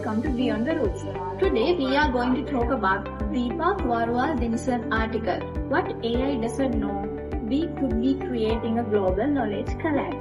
welcome to Beyond the Roots. Today we are going to talk about Deepak Warwal Denison article, What AI Doesn't Know, We Could Be Creating a Global Knowledge Collapse.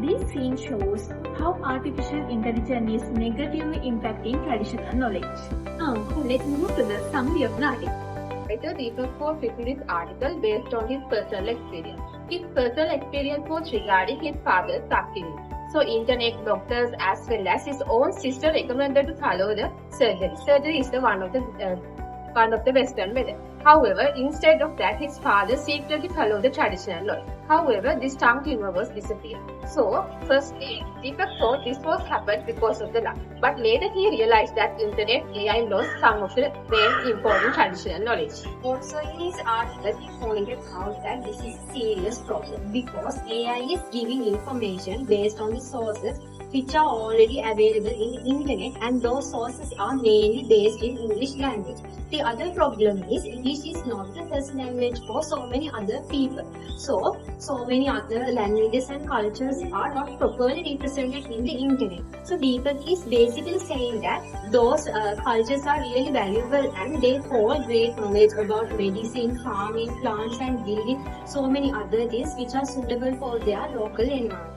This scene shows how artificial intelligence is negatively impacting traditional knowledge. Now let's move to the summary of the article. Writer Deepak was written this article based on his personal experience. His personal experience was regarding his father's surgery. So internet doctors as well as his own sister recommended to follow the surgery. Surgery is the one of the Western method. However, instead of that, his father secretly followed the traditional law. However, this tongue tumor was disappeared. So, firstly, Deepak thought this was happened because of the luck. But later he realized that internet AI lost some of the very important traditional knowledge. Also in his article, he pointed out that this is a serious problem because AI is giving information based on the sources which are already available in the internet, and those sources are mainly based in English language. The other problem is English is not the first language for so many other people. So many other languages and cultures are not properly represented in the internet. So Deepak is basically saying that those cultures are really valuable and they hold great knowledge about medicine, farming, plants and building so many other things which are suitable for their local environment.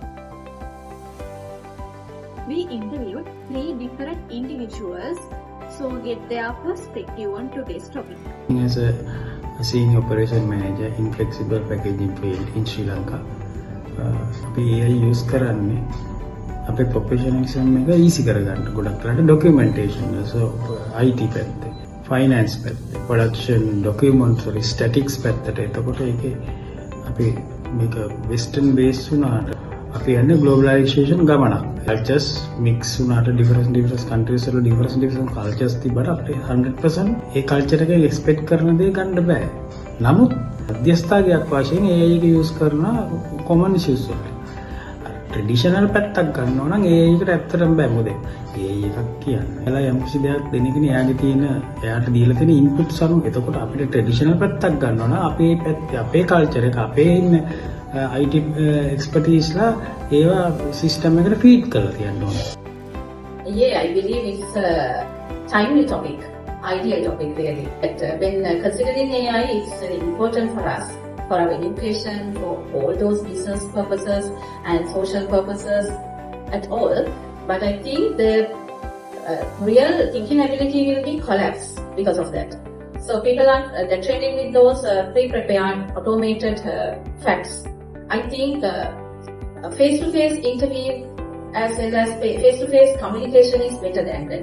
We interviewed 3 different individuals, so get their perspective on today's topic. As a senior operation manager in flexible packaging field in Sri Lanka, අපි AI use කරන්නේ අපේ professionalism එක easy කරගන්න. ගොඩක් කරලා documentation, so IT පැත්තේ, finance පැත්තේ, production documentary statistics පැත්තට. එතකොට ඒකේ අපි මේක western based වුණාට අපි යන්නේ globalization ගමනක්. Cultures mix වුණාට different countries වල different cultures තිබ්බට අපිට 100% ඒ culture එක expect කරන දේ ගන්න බෑ. නමුත් මධ්‍යස්ථාගයක් වශයෙන් AI එක use කරන common issues වලට traditional පැත්තක් ගන්නවා නම් AI එකට ඇත්තටම බෑ. මොකද AI එකක් කියන්නේ එලා යම් කිසි දෙයක් දෙන එකනේ එයාගේ තියෙන එයාට දීලා තියෙන inputs අනුව. එතකොට අපිට traditional පැත්තක් ගන්නවා නම් අපේ පැත්තේ අපේ culture එක අපේ ඉන්න IT expertise ලා ඒවා system එකට feed කරලා තියන්න ඕනේ. Yeah, I believe it's a timely topic, ideal topic really. But when considering AI, it's very important for us, for our education, for all those business purposes and social purposes at all. But I think the real thinking ability will be collapsed because of that. So people are they're training with those pre-prepared automated facts. I think face-to-face interview as well as face-to-face communication is better than that.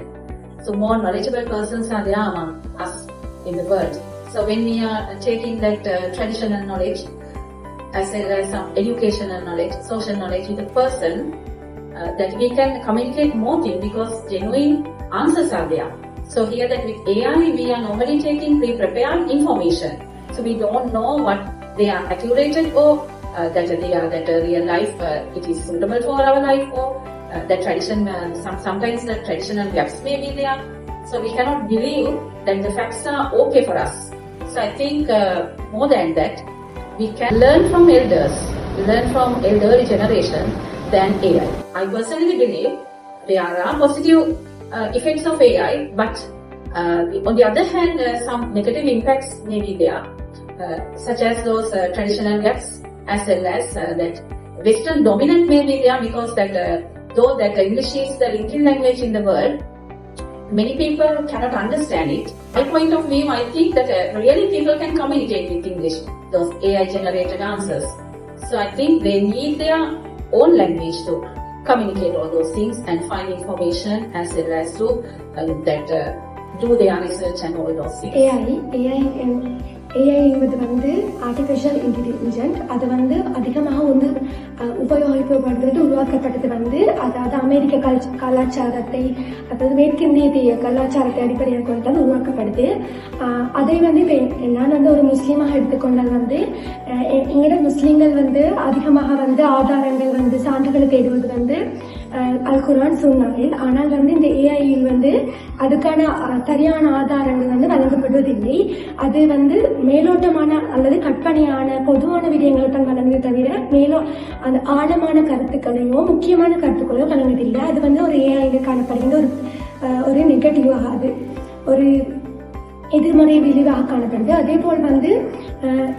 So more knowledgeable persons are there among us in the world. So when we are taking that traditional knowledge as well as some educational knowledge, social knowledge with a person, that we can communicate more things because genuine answers are there. So here that with AI we are normally taking pre-prepared information. So we don't know what they are accurate or that real life it is suitable for our life, or that tradition sometimes the traditional gaps may be there. So we cannot believe that the facts are okay for us. So I think more than that, we can learn from elders, learn from elderly generation than AI. I personally believe there are positive effects of AI, but on the other hand, some negative impacts may be there, such as those traditional gaps, as well as that Western dominant may be there because that though that English is the linking language in the world, many people cannot understand it. My point of view, I think that really people can communicate with English, those AI generated answers. So I think they need their own language to communicate all those things and find information as well as to do their research and all those things. AI என்பது வந்து artificial intelligent. அது வந்து அதிகமாக வந்து உபயோகிக்கப்படுறது உருவாக்கப்பட்டது வந்து அதாவது அமெரிக்க கலாச்சாரத்தை, அதாவது மேற்கிந்திய கலாச்சாரத்தை அடிப்படையாக கொண்டு உருவாக்கப்படுது. அதை வந்து நான் வந்து ஒரு முஸ்லீமாக எடுத்துக்கொண்டால் வந்து எங்களோட முஸ்லீம்கள் வந்து அதிகமாக வந்து ஆதாரங்கள் வந்து சான்றுகளை தேடுவது வந்து அல் குர்ஆன் சுன்னாவில். ஆனால் வந்து இந்த ஏஐயில் வந்து அதுக்கான சரியான ஆதாரங்கள் வந்து வழங்கப்படுவதில்லை. அது வந்து மேலோட்டமான அல்லது கற்பனையான பொதுவான விடயங்களை தான் வழங்குது தவிர அந்த ஆழமான கருத்துக்களையோ முக்கியமான கருத்துக்களையோ வழங்குவதில்லை. அது வந்து ஒரு ஏஐல காணப்படுகின்ற ஒரு ஒரு நெகட்டிவாக அது ஒரு எதிர்மறை விளைவாக காணப்படுது. அதே போல் வந்து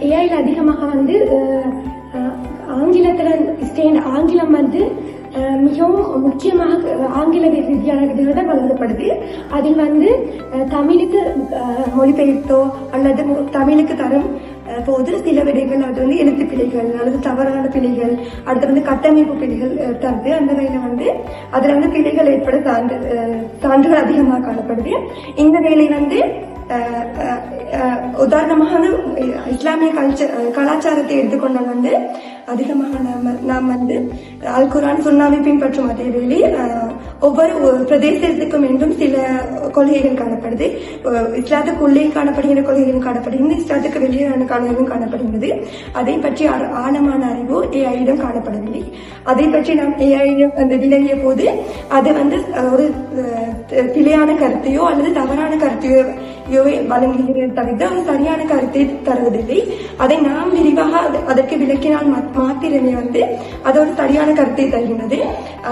ஏஐல அதிகமாக வந்து ஆங்கிலம் வந்து மிகவும் முக்கியமாக ஆங்கில விதியாளர்களிடம் வழங்கப்படுது. அதில் வந்து தமிழுக்கு மொழிபெயர்த்தோ அல்லது தமிழுக்கு தரும் போது சில விடைகள் அது வந்து எழுத்து பிழைகள் அல்லது தவறான பிழைகள், அடுத்து வந்து கட்டமைப்பு பிழைகள் தருது. அந்த வகையில் வந்து அதில் வந்து பிழைகள் ஏற்பட சான்றுகள் அதிகமாக காணப்படுது. இந்த வேலை வந்து உதாரணமாக இஸ்லாமிய கலாச்சாரத்தை எடுத்துக்கொண்டால் வந்து அதிகமாக நாம் வந்து அல் குர்ஆன் சுன்னாவை பின்பற்றும் அதே வேளை ஒவ்வொரு பிரதேசத்துக்கும் என்றும் சில கொள்கைகள் காணப்படுது. இஸ்லாத்துக்குள்ளே காணப்படுகிற கொள்கைகளும் காணப்படுகிறது, இஸ்லாத்துக்கு வெளியேறான கொள்கைகளும் காணப்படுகிறது. அதை பற்றி ஆழமான அறிவு ஏஐயிடம் காணப்படவில்லை. அதை பற்றி நாம் ஏஐயிடம் அந்த விளங்கிய போது அது வந்து ஒரு பிழையான கருத்தையோ அல்லது தவறான கருத்தையோ வழங்குகிறது தவிர ஒரு சரியான கருத்தை தருவதில்லை. அதை நாம் விரிவாக அதற்கு விளக்கினால் மாத்திரமே வந்து அது ஒரு சரியான கருத்தை தருகின்றது.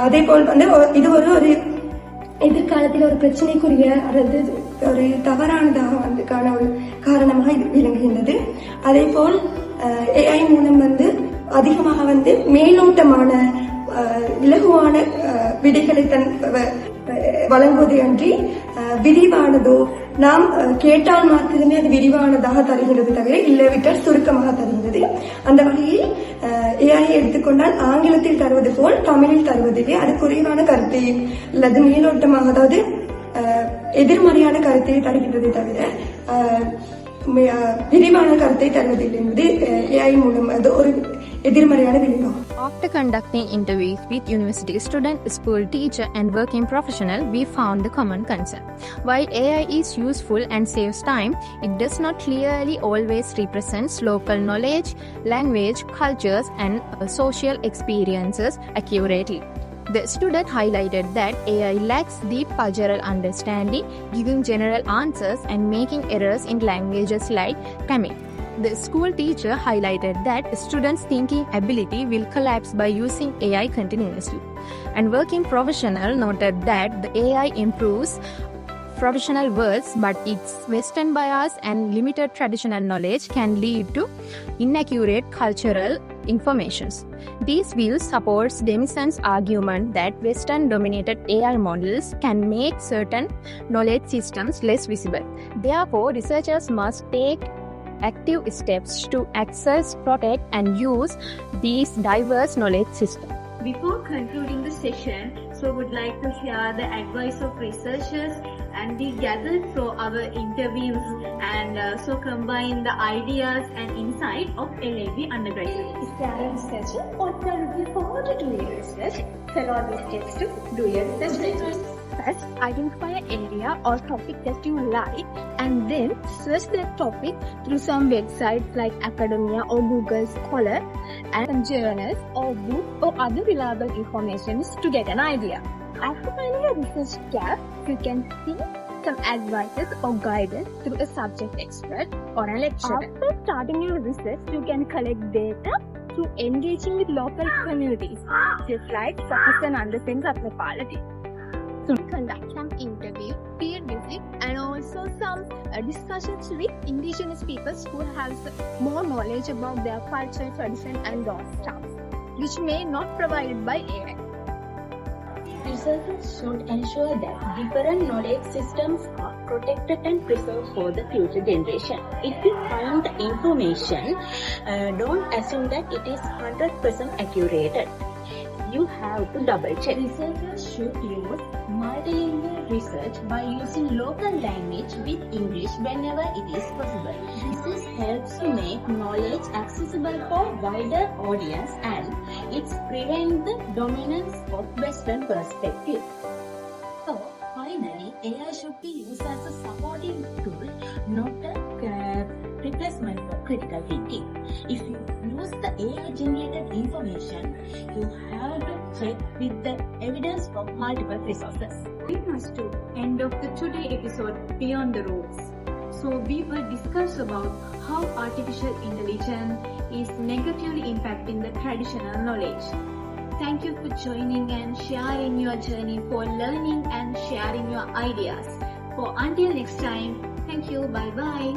அதே போல் வந்து இது ஒரு எதிர்காலத்தில் ஒரு பிரச்சனைக்குரிய அல்லது ஒரு தவறானதாக வந்து ஒரு காரணமாக இது விளங்குகின்றது. அதே போல் ஏஐ மூலம் வந்து அதிகமாக வந்து மேலோட்டமான இலகுவான விடைகளை வழங்குவது அன்றி விரிவானதோ நாம் கேட்டால் மாத்திரமே அது விரிவானதாக தருகிறது தவிர இல்லவிட்டால் சுருக்கமாக தருகிறது. அந்த வகையில் ஏஐ எடுத்துக்கொண்டால் ஆங்கிலத்தில் தருவது போல் தமிழில் தருவதில்லை. அது குறைவான கருத்தை அல்லது மேலோட்டமாக அதாவது எதிர்மறையான கருத்தை தருகின்றதை தவிர விரிவான கருத்தை தருவதில்லை என்பது ஏஐ மூலம் அது ஒரு எதிர்மறையான விளைவாகும். After conducting interviews with university student, school teacher and working professional, we found the common concept. While AI is useful and saves time, it does not clearly always represents local knowledge, language, cultures and social experiences accurately. The student highlighted that AI lacks deep cultural understanding, giving general answers and making errors in languages like Tamil. The school teacher highlighted that students' thinking ability will collapse by using AI continuously. And working professional noted that the AI improves professional words, but its Western bias and limited traditional knowledge can lead to inaccurate cultural informations. These views supports Demison's argument that Western-dominated AI models can make certain knowledge systems less visible. Therefore, researchers must take active steps to access, protect, and use these diverse knowledge systems. Before concluding the session, so would like to share the advice of researchers and we gathered through our interviews and so combine the ideas and insight of LLB undergraduate. If you are a researcher, what can you do for to do your research? Follow these steps to do your research. First, identify an area or topic that you like and then search that topic through some websites like Academia or Google Scholar and some journals or books or other reliable information to get an idea. After finding a research gap, you can seek some advice or guidance through a subject expert or a lecturer. After starting your research, you can collect data through engaging with local communities, just like Professor Nandasen Ratnapalati. To conduct some interview, peer visit, and also some discussions with indigenous peoples who have more knowledge about their culture, tradition, and those stuff, which may not provided by AI. Researchers should ensure that different knowledge systems are protected and preserved for the future generation. If you find the information, don't assume that it is 100% accurate. You have to double check. Researchers should use multilingual research by using local language with English whenever it is possible. This helps to make knowledge accessible for wider audience and it prevents the dominance of Western perspective. So, finally, AI should be used as a supporting tool, not a replacement for critical thinking. If you use the AI-generated information, you have to check with the evidence from multiple resources. Bring us to end of the today episode Beyond the Rules. So we will discuss about how artificial intelligence is negatively impacting the traditional knowledge. Thank you for joining and sharing your journey, for learning and sharing your ideas. For until next time, thank you. Bye bye.